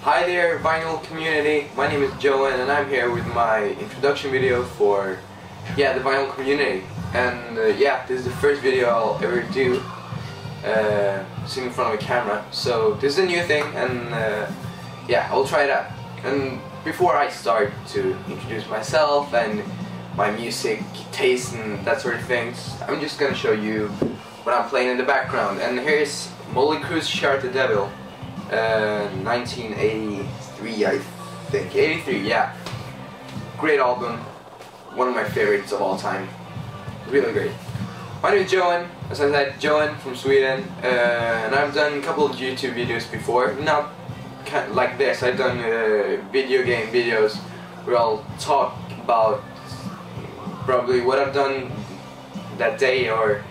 Hi there, vinyl community. My name is Joan and I'm here with my introduction video for the vinyl community. And this is the first video I'll ever do sitting in front of a camera. So this is a new thing and I'll try it out. And before I start to introduce myself and my music taste and that sort of things, I'm just gonna show you what I'm playing in the background. And here's Molly Crue's Shart the Devil. 1983, I think. 83, yeah. Great album. One of my favorites of all time. Really great. My name is Johan. As I said, Johan from Sweden. And I've done a couple of YouTube videos before. Not kind of like this. I've done video game videos where I'll talk about probably what I've done that day or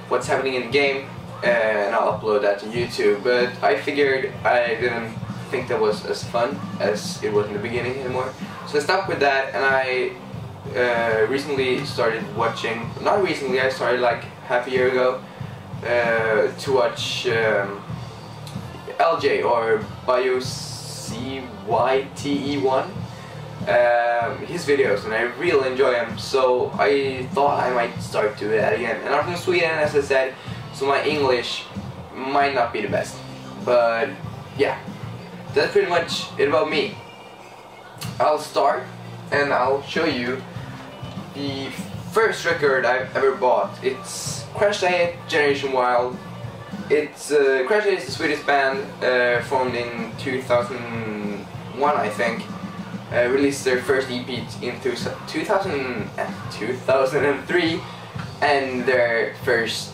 what's happening in the game. And I'll upload that to YouTube, but I figured I didn't think that was as fun as it was in the beginning anymore. So I stopped with that, and I recently started watching, not recently, I started like half a year ago to watch LJ or BioCYTE1, his videos, and I really enjoy them, so I thought I might start doing that again. And I'm from Sweden, as I said, so my English might not be the best, but yeah, that's pretty much it about me. I'll start and I'll show you the first record I've ever bought. It's Crash Diet Generation Wild. It's Crash Diet is the Swedish band formed in 2001, I think. Released their first EP in 2003, and their first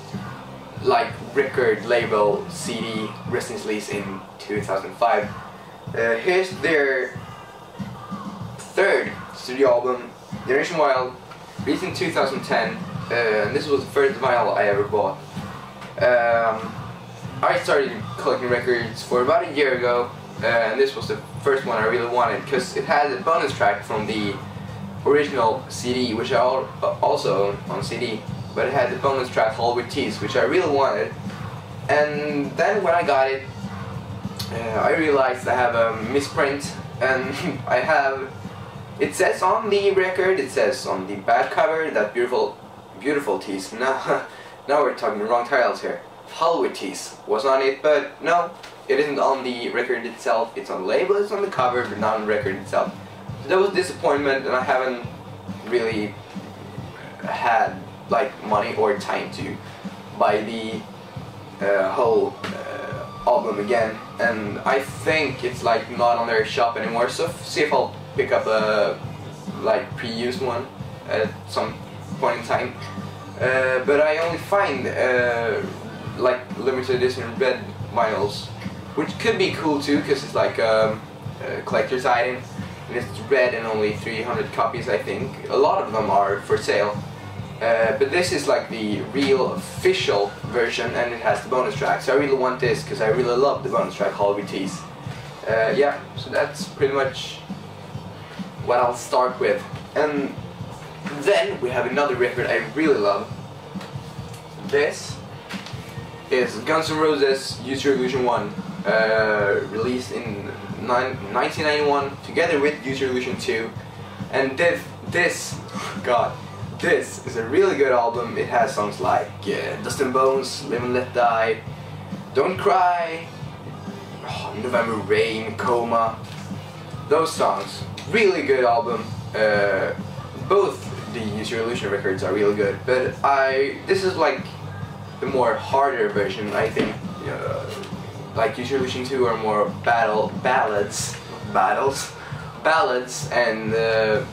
record label CD Restless Lease in 2005. Here's their third studio album, Generation Wild, released in 2010, and this was the first vinyl I ever bought. I started collecting records for about a year ago, and this was the first one I really wanted because it had a bonus track from the original CD, which I also own on CD. But it had the bonus track Hall with Tease, which I really wanted. And then when I got it, I realized I have a misprint, and it says on the record, it says on the back cover that beautiful Tease. Now we're talking wrong titles here. Hall with Tease was on it, but no, it isn't on the record itself. It's on the label, it's on the cover, but not on the record itself. So that was a disappointment, and I haven't really had money or time to buy the whole album again, and I think it's not on their shop anymore, so see if I'll pick up a pre-used one at some point in time. But I only find limited edition red vinyls, which could be cool too, because it's a collector's item, and it's red and only 300 copies, I think. A lot of them are for sale. But this is the real official version, and it has the bonus track, so I really want this because I really love the bonus track Hall with Tease. So that's pretty much what I'll start with. And then we have another record I really love. This is Guns N' Roses Use Your Illusion 1, released in 1991 together with Use Your Illusion 2, and this is a really good album. It has songs like Dust and Bones, Live and Let Die, Don't Cry, November Rain, Coma. Those songs. Really good album. Both the Use Your Illusion records are really good, but this is the more harder version, I think. Use Your Illusion 2 are more ballads, and a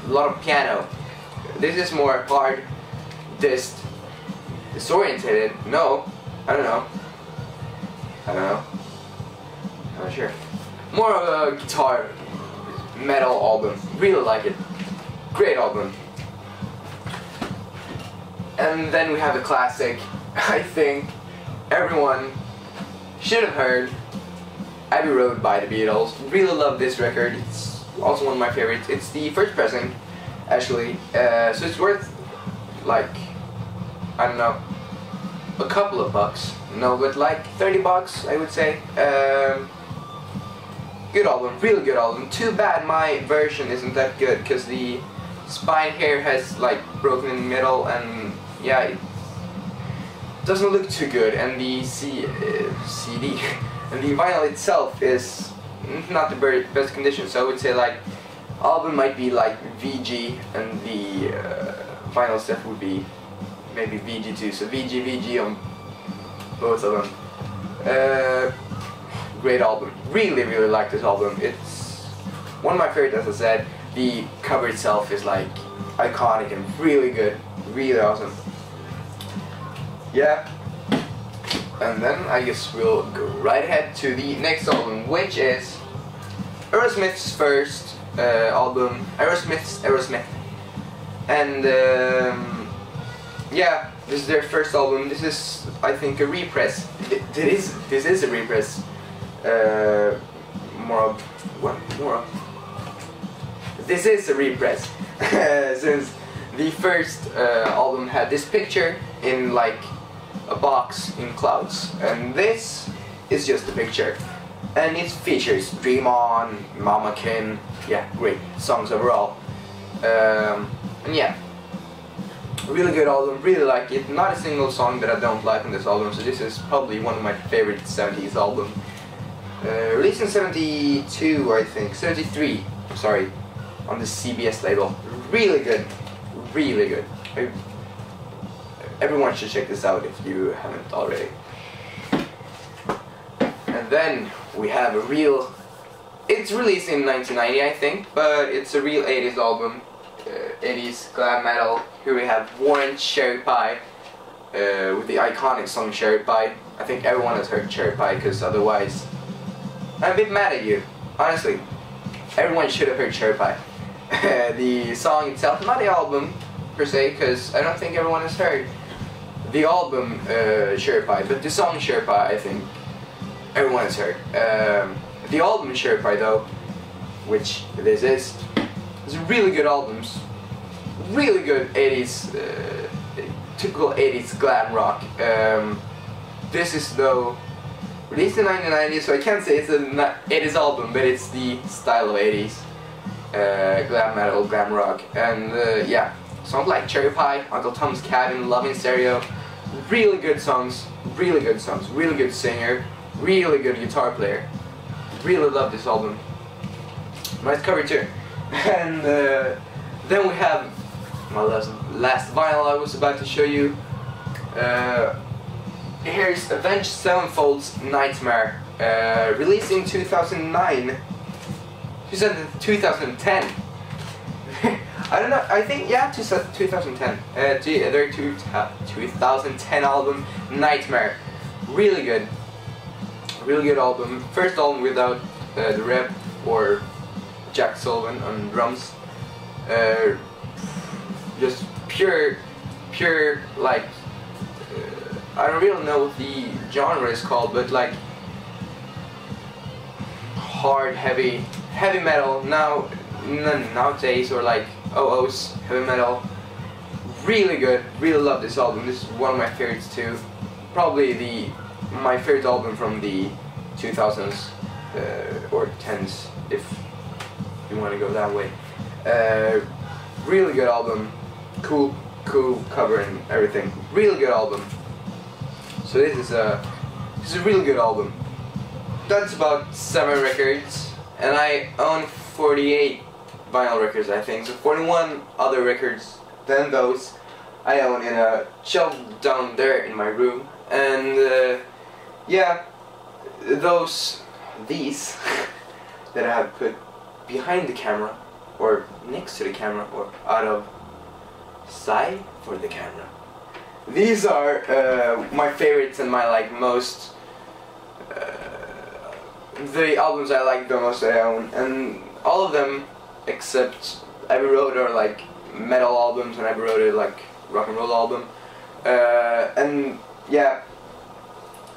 lot of piano. This is more hard, disorientated. No, I don't know. I'm not sure. More of a guitar metal album. Really like it. Great album. And then we have the classic. I think everyone should have heard, Abbey Road by the Beatles. Really love this record. It's also one of my favorites. It's the first pressing, actually, so it's worth I don't know, a couple of bucks. No, but like $30, I would say. Good album, really good album. Too bad my version isn't that good, because the spine here has like broken in the middle, and yeah, it doesn't look too good, and the CD and the vinyl itself is not the very best condition, so I would say like album might be like VG, and the vinyl stuff would be maybe VG2, so VG on both of them. Great album, really like this album. It's one of my favorites, as I said. The cover itself is like iconic and really good, really awesome. Yeah, and then I guess we'll go right ahead to the next album, which is Aerosmith's first album, Aerosmith, and yeah, this is their first album. This is, I think, a repress. This is a repress. This is a repress, since the first album had this picture in like a box in clouds, and this is just a picture, and it features Dream On, Mama Kin, yeah, great songs overall, and yeah, really good album, really like it. Not a single song that I don't like on this album, so this is probably one of my favorite 70s album. Released in 72, I think, 73, sorry, on the CBS label. Really good, really good. Everyone should check this out if you haven't already. And then we have a real, it's released in 1990, I think, but it's a real 80s album, 80s glam metal. Here we have Warrant Cherry Pie, with the iconic song Cherry Pie. I think everyone has heard Cherry Pie, because otherwise I'm a bit mad at you, honestly. Everyone should have heard Cherry Pie. The song itself, not the album per se, because I don't think everyone has heard the album Cherry Pie, but the song Cherry Pie I think everyone has heard. The album Cherry Pie though, which this is really good albums, really good 80s, typical 80s glam rock. This is though released in 1990, so I can't say it's an 80s album, but it's the style of 80s glam metal, glam rock, and yeah, songs like Cherry Pie, Uncle Tom's Cabin, Love in Stereo, really good songs, really good singer, really good guitar player. Really love this album. Nice cover too. And then we have my last vinyl I was about to show you. Here's Avenged Sevenfold's Nightmare, released in 2009. 2010. I don't know, I think, yeah, 2010. Their 2010 album, Nightmare. Really good album. First album without the Rev or Jack Sullivan on drums. Just pure, like, I don't really know what the genre is called, but like hard, heavy metal nowadays, or like OO's heavy metal. Really good, really love this album. This is one of my favorites too. Probably my favorite album from the 2000s or 10s, if you want to go that way. Really good album, cool cover and everything. Really good album. So this is a really good album. That's about 7 records, and I own 48 vinyl records, I think. So 41 other records than those I own in a shelf down there in my room. And yeah, these that I have put behind the camera, or next to the camera, or out of sight for the camera. These are my favorites and my like most, the albums I like the most I own, and all of them except Abbey Road are like metal albums, and Abbey Road are like rock and roll album. And yeah,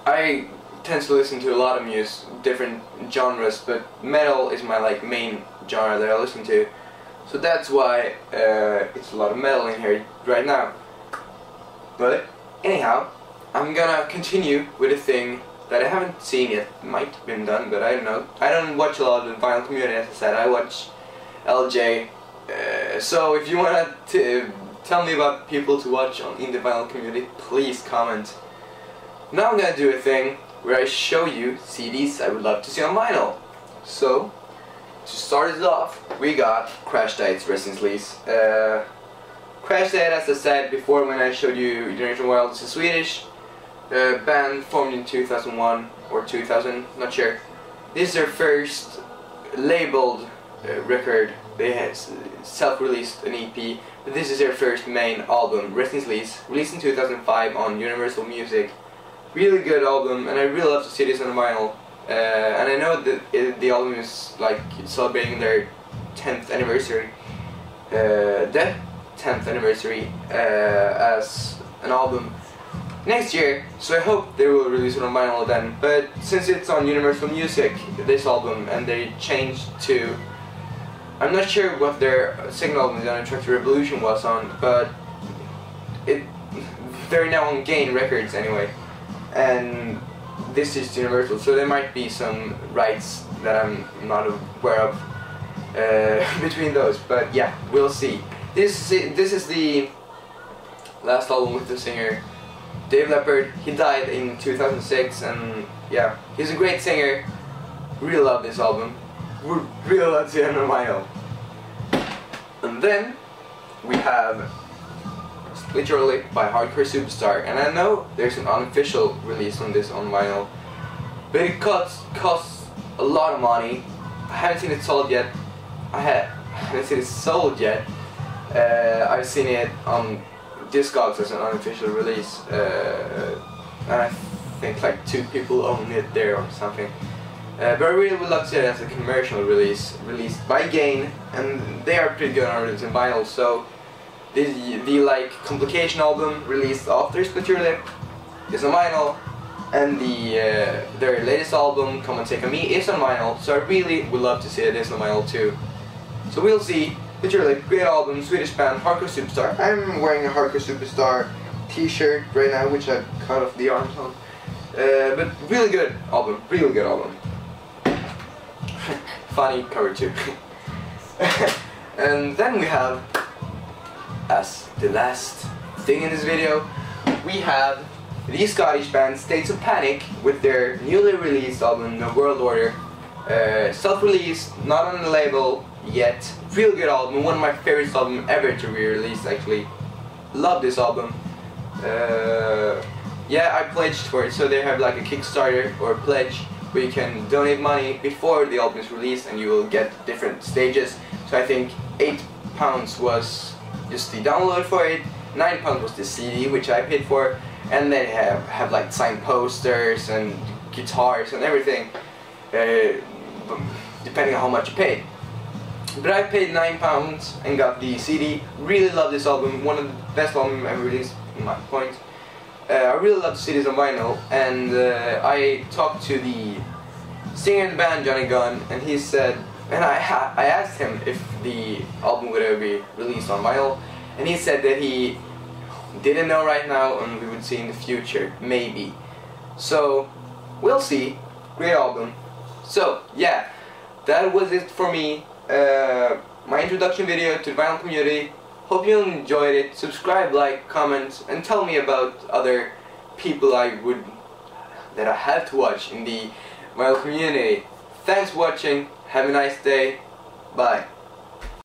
I tend to listen to a lot of different genres, but metal is my like main genre that I listen to. So that's why it's a lot of metal in here right now. But anyhow, I'm gonna continue with a thing that I haven't seen yet. Might have been done, but I don't know. I don't watch a lot of the vinyl community, as I said. I watch LJ. So if you wanna tell me about people to watch in the vinyl community, please comment. Now I'm gonna do a thing where I show you CDs I would love to see on vinyl. So to start it off, we got Crash Diet's Resin Sleaze. Crash Diet, as I said before when I showed you Generation Wild, is a Swedish band formed in 2001 or 2000, not sure. This is their first labeled record. They had self-released an EP, but this is their first main album, Resin Sleaze, released in 2005 on Universal Music. Really good album, and I really love to see this on vinyl. And I know that the album is like celebrating their 10th anniversary. The 10th anniversary as an album next year, so I hope they will release it on vinyl then. But since it's on Universal Music, this album, and they changed to, I'm not sure what their second album, The Unattractive Revolution, was on, but they're now on Gain Records anyway, and this is Universal, so there might be some rights that I'm not aware of between those, but yeah, we'll see. This is the last album with the singer Dave Leppard. He died in 2006, and yeah, he's a great singer. Really love this album. Would really love to see him on vinyl. And then we have Split Your Lip by Hardcore Superstar, and I know there's an unofficial release on this on vinyl, but it costs a lot of money. I haven't seen it sold yet. I haven't seen it sold yet. I've seen it on Discogs as an unofficial release, and I think like 2 people own it there or something. But I really would love to see it as a commercial release, released by Gain, and they are pretty good on releasing vinyl. So the like Complication album released after Split Your Lip is on vinyl, and their latest album, Come and Take On Me, is on vinyl. So I really would love to see this on vinyl too. So we'll see. Split Your Lip, great album, Swedish band, Hardcore Superstar. I'm wearing a Hardcore Superstar t-shirt right now, which I cut off the arms on. But really good album, really good album. Funny cover too. And then we have, as the last thing in this video, we have the Scottish band States of Panic with their newly released album, The World Order. Self-released, not on the label yet. Real good album, one of my favorite albums ever to be released actually. Love this album. Yeah, I pledged for it, so they have like a Kickstarter or a pledge where you can donate money before the album is released, and you will get different stages. So I think £8 was just the download for it, £9 was the CD, which I paid for, and they have like signed posters and guitars and everything, depending on how much you paid. But I paid £9 and got the CD. Really love this album, one of the best albums ever released in my point. I really love to see this on vinyl, and I talked to the singer in the band, Johnny Gunn, and he said, and I asked him if the album would ever be released on vinyl, and he said that he didn't know right now, and we would see in the future, maybe. So, we'll see. Great album. So, yeah, that was it for me. My introduction video to the vinyl community. Hope you enjoyed it. Subscribe, like, comment, and tell me about other people that I have to watch in the vinyl community. Thanks for watching. Have a nice day. Bye.